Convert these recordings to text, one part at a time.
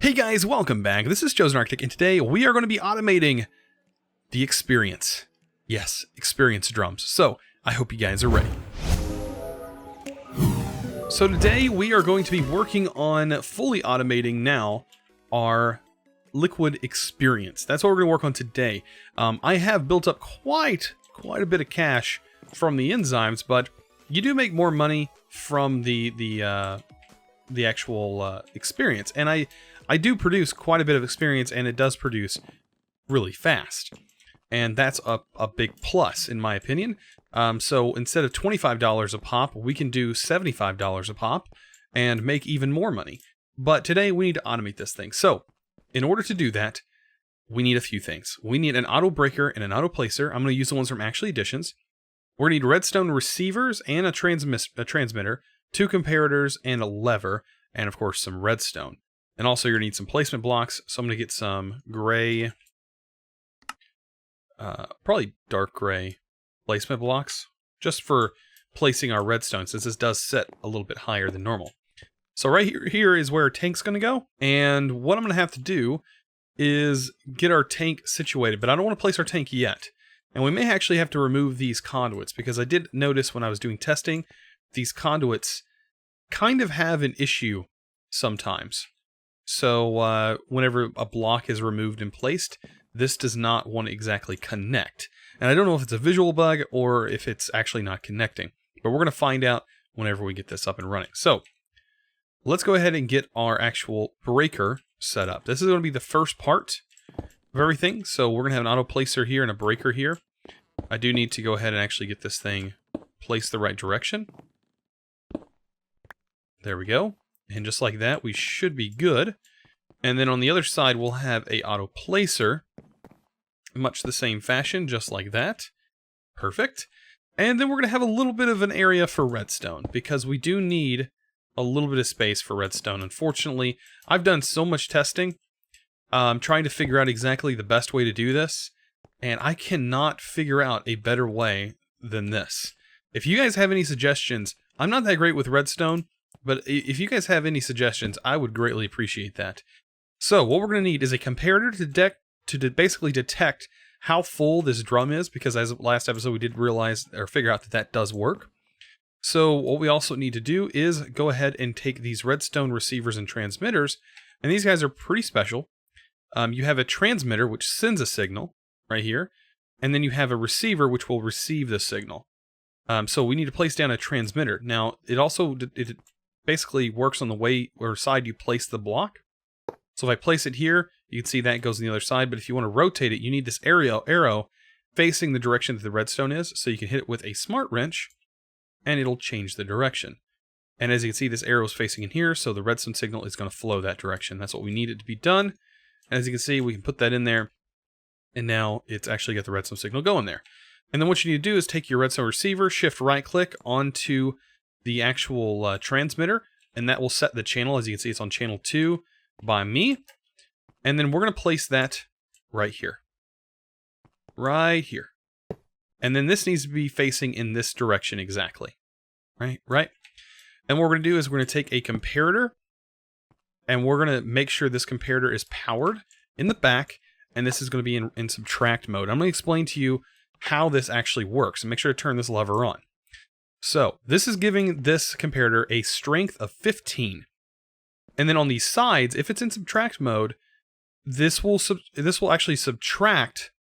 Hey guys, welcome back. This is ChosenArchitect, and today we are going to be automating the experience. Yes, experience drums. So, I hope you guys are ready. So today we are going to be working on fully automating now our liquid experience. That's what we're going to work on today. I have built up quite a bit of cash from the enzymes, but you do make more money from the actual experience, and I do produce quite a bit of experience, and it does produce really fast. And that's a big plus, in my opinion. So instead of $25 a pop, we can do $75 a pop and make even more money. But today, we need to automate this thing. So, in order to do that, we need a few things. We need an auto breaker and an auto placer. I'm going to use the ones from Actually Additions. We're going to need redstone receivers and a transmitter, 2 comparators, and a lever, and of course some redstone. And also you're going to need some placement blocks, so I'm going to get some gray, probably dark gray placement blocks, just for placing our redstone, since this does set a little bit higher than normal. So right here is where our tank's going to go, and what I'm going to have to do is get our tank situated, but I don't want to place our tank yet. And we may actually have to remove these conduits, because I did notice when I was doing testing, these conduits kind of have an issue sometimes. So whenever a block is removed and placed, this does not want to exactly connect. And I don't know if it's a visual bug or if it's actually not connecting, but we're going to find out whenever we get this up and running. So let's go ahead and get our actual breaker set up. This is going to be the first part of everything. So we're going to have an auto placer here and a breaker here. I do need to go ahead and actually get this thing placed the right direction. There we go. And just like that, we should be good. And then on the other side, we'll have a auto placer, much the same fashion, just like that. Perfect. And then we're going to have a little bit of an area for redstone, because we do need a little bit of space for redstone. Unfortunately, I've done so much testing, trying to figure out exactly the best way to do this, and I cannot figure out a better way than this. If you guys have any suggestions, I'm not that great with redstone, but if you guys have any suggestions, I would greatly appreciate that. So what we're going to need is a comparator to basically detect how full this drum is, because as of last episode we did realize or figure out that that does work. So what we also need to do is go ahead and take these redstone receivers and transmitters, and these guys are pretty special. You have a transmitter which sends a signal right here, and then you have a receiver which will receive the signal. So we need to place down a transmitter. Now it basically works on the way or side you place the block. So if I place it here, you can see that goes on the other side, but if you want to rotate it, you need this arrow facing the direction that the redstone is, so you can hit it with a smart wrench, and it'll change the direction. And as you can see, this arrow is facing in here, so the redstone signal is going to flow that direction. That's what we need it to be done. And as you can see, we can put that in there, and now it's actually got the redstone signal going there. And then what you need to do is take your redstone receiver, shift right click onto the actual transmitter, and that will set the channel. As you can see, it's on channel 2 by me. And then we're going to place that right here. Right here. And then this needs to be facing in this direction exactly. Right? And what we're going to do is we're going to take a comparator, and we're going to make sure this comparator is powered in the back, and this is going to be in subtract mode. I'm going to explain to you how this actually works, and make sure to turn this lever on. So this is giving this comparator a strength of 15. And then on these sides, if it's in subtract mode, this will actually subtract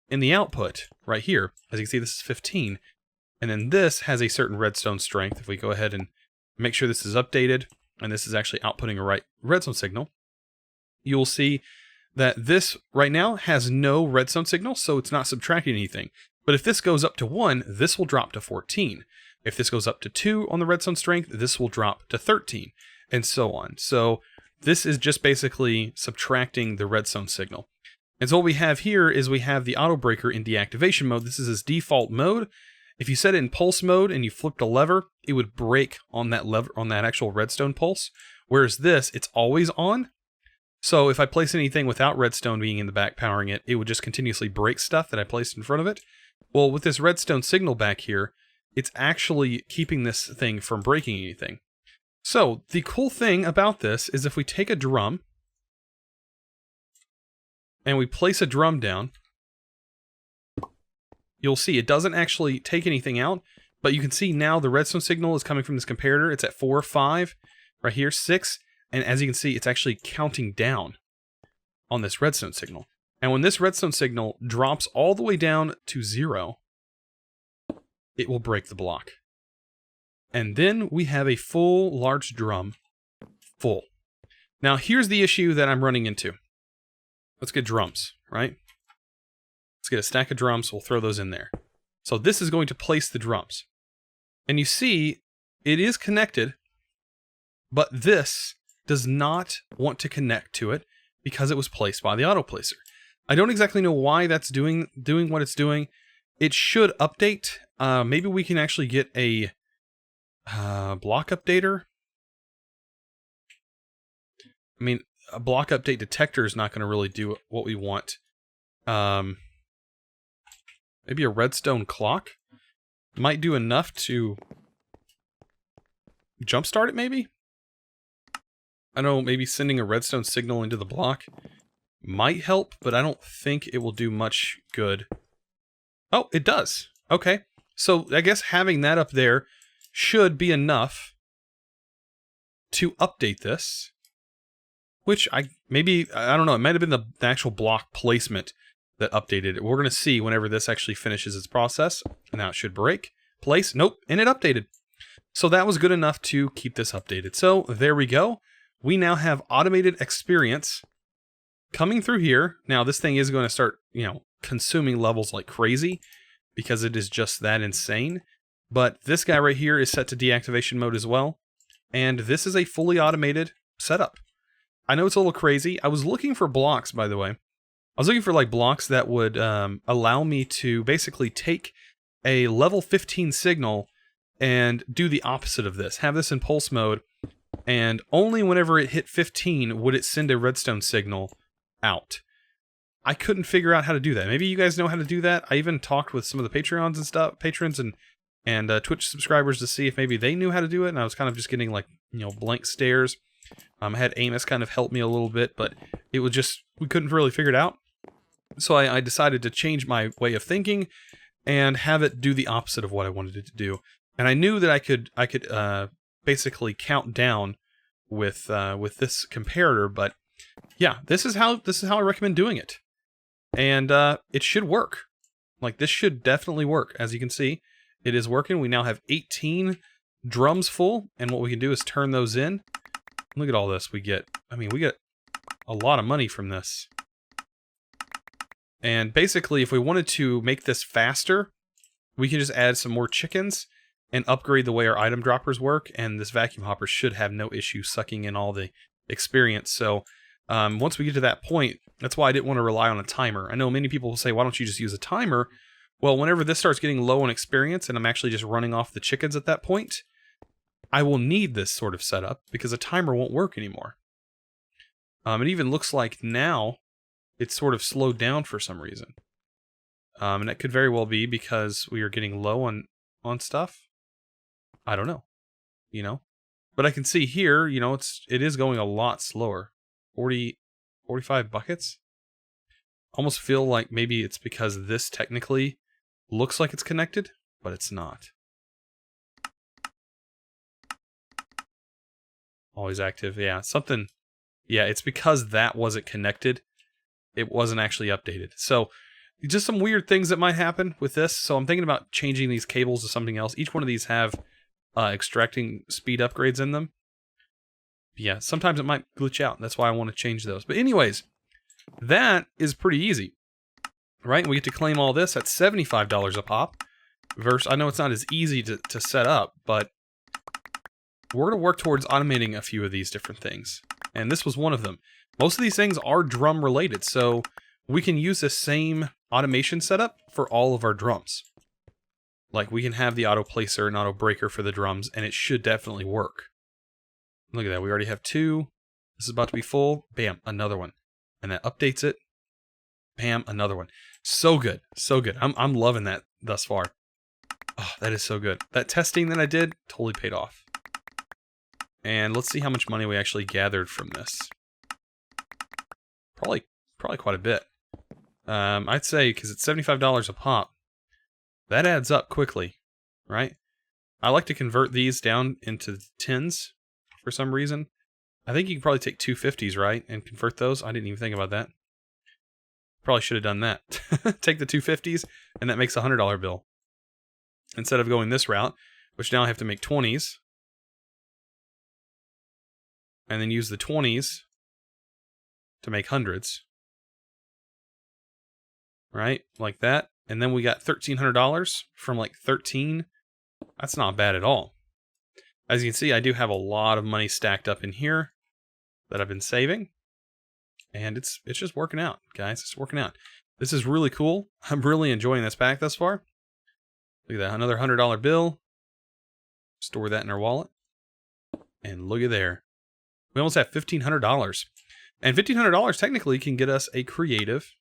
in the output right here. As you can see, this is 15. And then this has a certain redstone strength. If we go ahead and make sure this is updated, and this is actually outputting a right redstone signal, you will see that this right now has no redstone signal, so it's not subtracting anything. But if this goes up to 1, this will drop to 14. If this goes up to 2 on the redstone strength, this will drop to 13, and so on. So this is just basically subtracting the redstone signal. And so what we have here is we have the auto breaker in deactivation mode. This is its default mode. If you set it in pulse mode and you flipped a lever, it would break on that lever, on that actual redstone pulse. Whereas this, it's always on. So if I place anything without redstone being in the back powering it, it would just continuously break stuff that I placed in front of it. Well, with this redstone signal back here, it's actually keeping this thing from breaking anything. So the cool thing about this is if we take a drum and we place a drum down, you'll see it doesn't actually take anything out, but you can see now the redstone signal is coming from this comparator. It's at 4, 5, right here, 6, and as you can see, it's actually counting down on this redstone signal. And when this redstone signal drops all the way down to 0, it will break the block. And then we have a full large drum full. Now here's the issue that I'm running into. Let's get drums, right? Let's get a stack of drums, we'll throw those in there. So this is going to place the drums. And you see, it is connected, but this does not want to connect to it because it was placed by the auto placer. I don't exactly know why that's doing what it's doing. It should update. Maybe we can actually get a block updater. I mean, a block update detector is not going to really do what we want. Maybe a redstone clock might do enough to jumpstart it, maybe? I don't know, maybe sending a redstone signal into the block might help, but I don't think it will do much good. Oh, it does. Okay. So I guess having that up there should be enough to update this. Which I don't know, it might have been the actual block placement that updated it. We're going to see whenever this actually finishes its process. Now it should break. Place. Nope. And it updated. So that was good enough to keep this updated. So there we go. We now have automated experience coming through here. Now this thing is going to start, consuming levels like crazy because it is just that insane. But this guy right here is set to deactivation mode as well. And this is a fully automated setup. I know it's a little crazy. I was looking for blocks, by the way. I was looking for like blocks that would allow me to basically take a level 15 signal and do the opposite of this. Have this in pulse mode, and only whenever it hit 15 would it send a redstone signal out. I couldn't figure out how to do that. Maybe you guys know how to do that. I even talked with some of the Patreons and stuff, patrons and Twitch subscribers to see if maybe they knew how to do it, and I was kind of just getting like, blank stares. I had Amos kind of help me a little bit, but it was just, we couldn't really figure it out. So I decided to change my way of thinking and have it do the opposite of what I wanted it to do. And I knew that I could basically count down with this comparator, but yeah, this is how I recommend doing it. And it should work. Like, this should definitely work. As you can see, it is working. We now have 18 drums full, and what we can do is turn those in. Look at all this we get. We get a lot of money from this. And basically, if we wanted to make this faster, we can just add some more chickens and upgrade the way our item droppers work, and this vacuum hopper should have no issue sucking in all the experience. So once we get to that point, that's why I didn't want to rely on a timer. I know many people will say, why don't you just use a timer? Well, whenever this starts getting low on experience and I'm actually just running off the chickens at that point, I will need this sort of setup because a timer won't work anymore. It even looks like now it's sort of slowed down for some reason. And that could very well be because we are getting low on stuff. I don't know. But I can see here, it is going a lot slower. 45 buckets? Almost feel like maybe it's because this technically looks like it's connected, but it's not. Always active, yeah. Something, yeah, it's because that wasn't connected. It wasn't actually updated. So, just some weird things that might happen with this. So I'm thinking about changing these cables to something else. Each one of these have extracting speed upgrades in them. Yeah, sometimes it might glitch out. That's why I want to change those. But anyways, that is pretty easy. Right? We get to claim all this at $75 a pop. Versus, I know it's not as easy to set up, but we're going to work towards automating a few of these different things. And this was one of them. Most of these things are drum related, so we can use the same automation setup for all of our drums. Like, we can have the auto placer and auto breaker for the drums, and it should definitely work. Look at that, we already have 2. This is about to be full. Bam, another one. And that updates it. Bam, another one. So good, so good. I'm loving that thus far. Oh, that is so good. That testing that I did totally paid off. And let's see how much money we actually gathered from this. Probably quite a bit. I'd say, because it's $75 a pop, that adds up quickly, right? I like to convert these down into tens for some reason. I think you can probably take 250s, right, and convert those. I didn't even think about that. Probably should have done that. Take the 250s, and that makes a $100 bill. Instead of going this route, which now I have to make 20s, and then use the 20s to make hundreds. Right? Like that. And then we got $1,300 from like 13. That's not bad at all. As you can see, I do have a lot of money stacked up in here that I've been saving. And it's just working out, guys. It's working out. This is really cool. I'm really enjoying this pack thus far. Look at that. Another $100 bill. Store that in our wallet. And look at there. We almost have $1,500. And $1,500 technically can get us a creative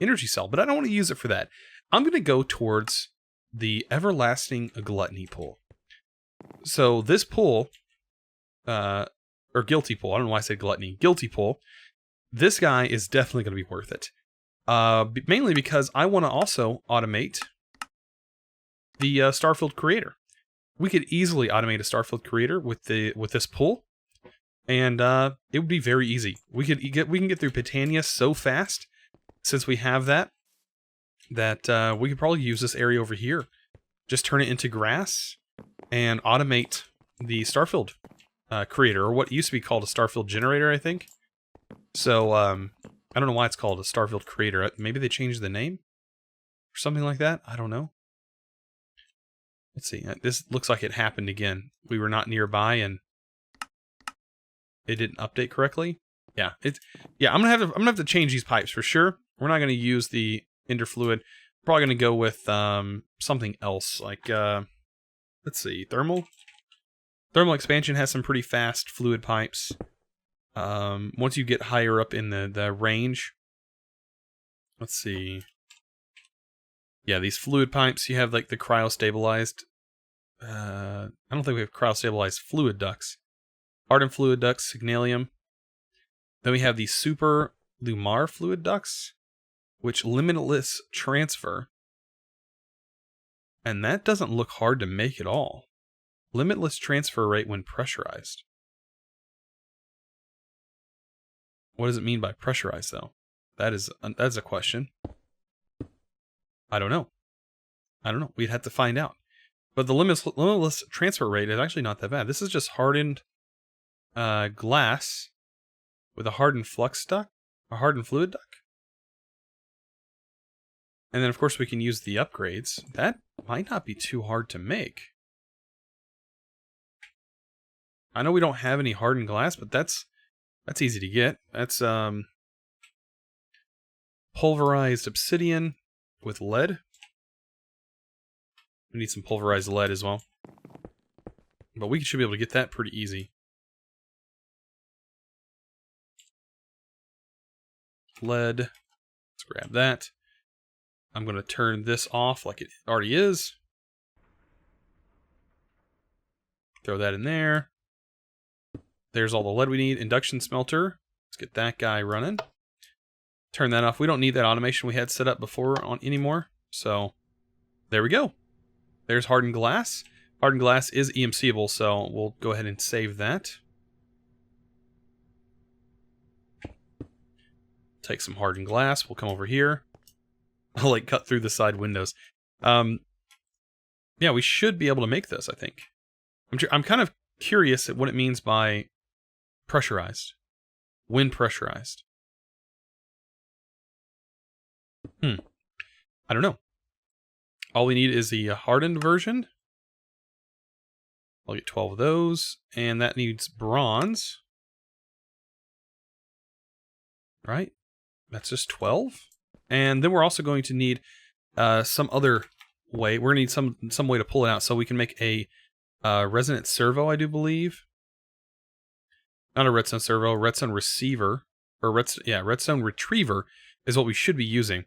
energy cell, but I don't want to use it for that. I'm going to go towards the everlasting gluttony pool. So this pool, or guilty pool, I don't know why I said gluttony, guilty pool, this guy is definitely going to be worth it. Mainly because I want to also automate the Starfield creator. We could easily automate a Starfield creator with this pool, and it would be very easy. We can get through Pitania so fast since we have that we could probably use this area over here. Just turn it into grass and automate the Starfield creator, or what used to be called a Starfield generator, I think. So I don't know why it's called a Starfield creator. Maybe they changed the name or something like that. I don't know. Let's see. This looks like it happened again. We were not nearby and it didn't update correctly. Yeah, I'm gonna have to change these pipes for sure. We're not gonna use the Ender fluid. Probably gonna go with something else, like let's see, thermal. Thermal expansion has some pretty fast fluid pipes. Once you get higher up in the range, let's see. Yeah, these fluid pipes, you have like the cryo-stabilized. I don't think we have cryo-stabilized fluid ducts. Hardened fluid ducts, signalium. Then we have the super Lumar fluid ducts, which limitless transfer. And that doesn't look hard to make at all. Limitless transfer rate when pressurized. What does it mean by pressurized, though? That's a question. I don't know. We'd have to find out. But the limitless transfer rate is actually not that bad. This is just hardened glass with a hardened flux duct, a hardened fluid duct. And then, of course, we can use the upgrades. That might not be too hard to make. I know we don't have any hardened glass, but that's easy to get. That's pulverized obsidian with lead. We need some pulverized lead as well. But we should be able to get that pretty easy. Lead. Let's grab that. I'm going to turn this off like it already is. Throw that in there. There's all the lead we need. Induction smelter. Let's get that guy running. Turn that off. We don't need that automation we had set up before on anymore. So there we go. There's hardened glass. Hardened glass is EMCable, so we'll go ahead and save that. Take some hardened glass. We'll come over here. I'll like cut through the side windows. Yeah, we should be able to make this, I think. I'm kind of curious at what it means by pressurized. When pressurized. I don't know. All we need is the hardened version. I'll get 12 of those. And that needs bronze. Right? That's just 12. And then we're also going to need some other way. We're going to need some way to pull it out so we can make a resonant servo, I do believe. Not a redstone servo, redstone receiver. Or redstone retriever is what we should be using.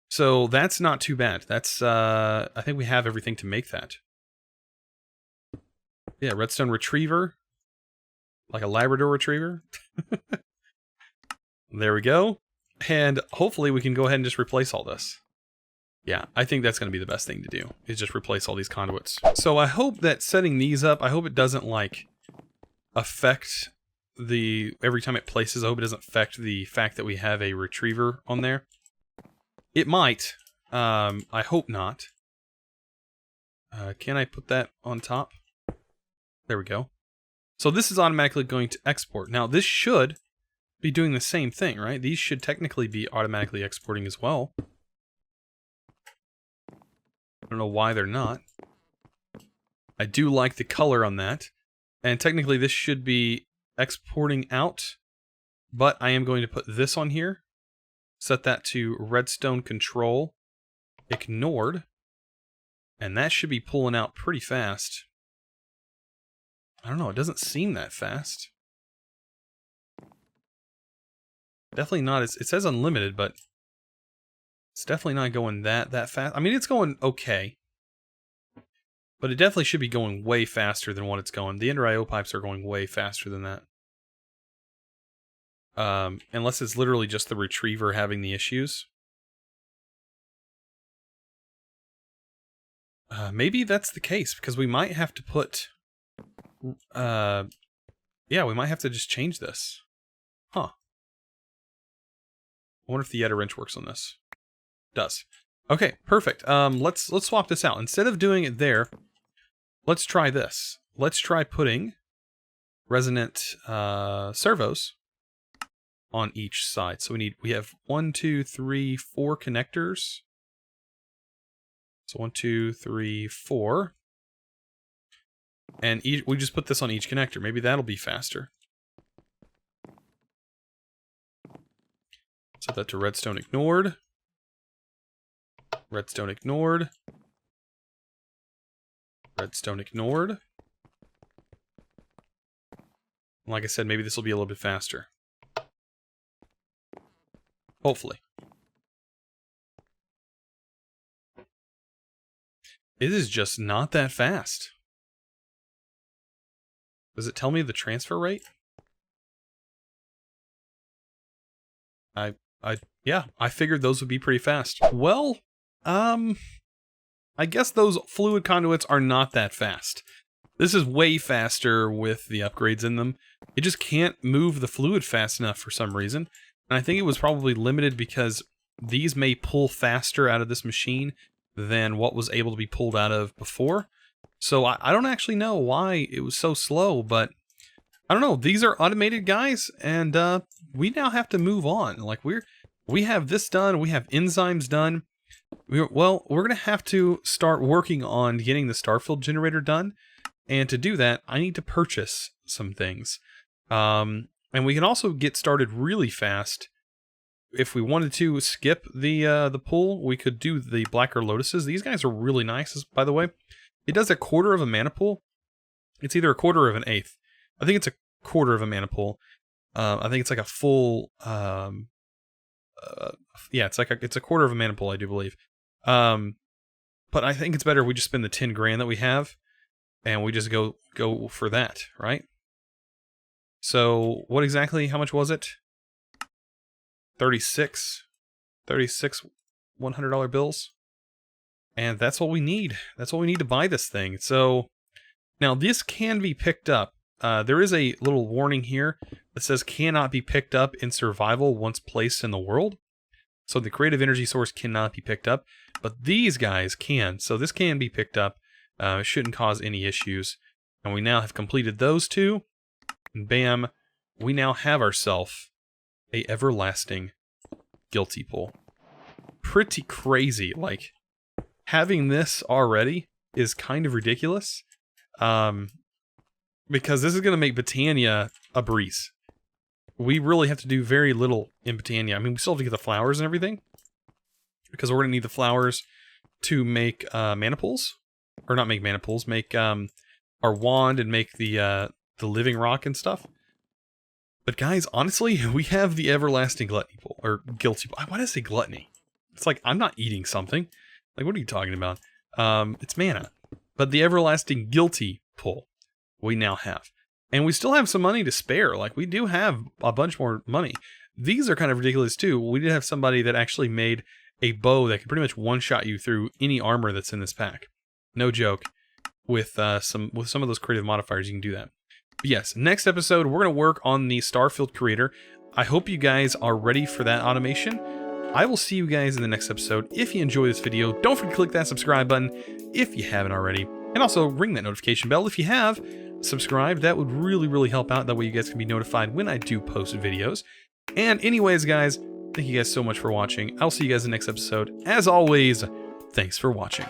So that's not too bad. That's I think we have everything to make that. Yeah, redstone retriever. like a Labrador Retriever. There we go. And hopefully we can go ahead and just replace all this. Yeah, I think that's going to be the best thing to do, is just replace all these conduits. So I hope that setting these up, I hope it doesn't like affect the, every time it places, I hope it doesn't affect the fact that we have a retriever on there. It might. I hope not. Can I put that on top? There we go. So this is automatically going to export. Now this should be doing the same thing, right? These should technically be automatically exporting as well. I don't know why they're not. I do like the color on that. And technically this should be exporting out. But I am going to put this on here. Set that to redstone control. Ignored. And that should be pulling out pretty fast. I don't know, it doesn't seem that fast. Definitely not, it says unlimited, but it's definitely not going that fast. I mean, it's going okay. But it definitely should be going way faster than what it's going. The Ender IO pipes are going way faster than that. Unless it's literally just the retriever having the issues. Maybe that's the case, because we might have to put... yeah, we might have to just change this. Huh. I wonder if the Yeta wrench works on this. It does. Okay, perfect. Let's swap this out. Instead of doing it there, let's try this. Let's try putting resonant servos on each side. So we have 1, 2, 3, 4 connectors. So 1, 2, 3, 4. And we just put this on each connector. Maybe that'll be faster. Set that to redstone ignored. Redstone ignored. Redstone ignored. Like I said, maybe this will be a little bit faster. Hopefully. It is just not that fast. Does it tell me the transfer rate? Yeah, I figured those would be pretty fast. Well, I guess those fluid conduits are not that fast. This is way faster with the upgrades in them. It just can't move the fluid fast enough for some reason. And I think it was probably limited because these may pull faster out of this machine than what was able to be pulled out of before. So I don't actually know why it was so slow, but I don't know. These are automated guys, and we now have to move on. Like we have this done, we have enzymes done. We're gonna have to start working on getting the starfield generator done, and to do that, I need to purchase some things. And we can also get started really fast. If we wanted to skip the pull, we could do the blacker lotuses. These guys are really nice, by the way. It does 1/4 of a mana pool. It's either 1/4 of an eighth. I think it's 1/4 of a mana pool. I think it's like a full. Yeah, it's 1/4 of a mana pool, I do believe. But I think it's better if we just spend the 10 grand that we have, and we just go for that, right? So what exactly? How much was it? 36 $100 bills. And that's what we need. That's what we need to buy this thing. So now this can be picked up. There is a little warning here that says cannot be picked up in survival once placed in the world. So the creative energy source cannot be picked up, but these guys can. So this can be picked up. It shouldn't cause any issues. And we now have completed those two. And bam, we now have ourselves a everlasting guilty pull. Pretty crazy. Like, having this already is kind of ridiculous. Because this is going to make Botania a breeze. We really have to do very little in Botania. I mean, we still have to get the flowers and everything. Because we're going to need the flowers to make mana pools. Or not make mana pools, make our wand and make the living rock and stuff. But guys, honestly, we have the everlasting gluttony pool. Or guilty pool. Why did I say gluttony? It's like, I'm not eating something. Like, what are you talking about? It's mana. But the everlasting guilty pull we now have. And we still have some money to spare. Like, we do have a bunch more money. These are kind of ridiculous too. We did have somebody that actually made a bow that could pretty much one-shot you through any armor that's in this pack. No joke. With some of those creative modifiers, you can do that. But yes, next episode, we're going to work on the Starfield Creator. I hope you guys are ready for that automation. I will see you guys in the next episode. If you enjoy this video, don't forget to click that subscribe button if you haven't already. And also ring that notification bell if you have subscribed. That would really, really help out. That way you guys can be notified when I do post videos. And anyways, guys, thank you guys so much for watching. I'll see you guys in the next episode. As always, thanks for watching.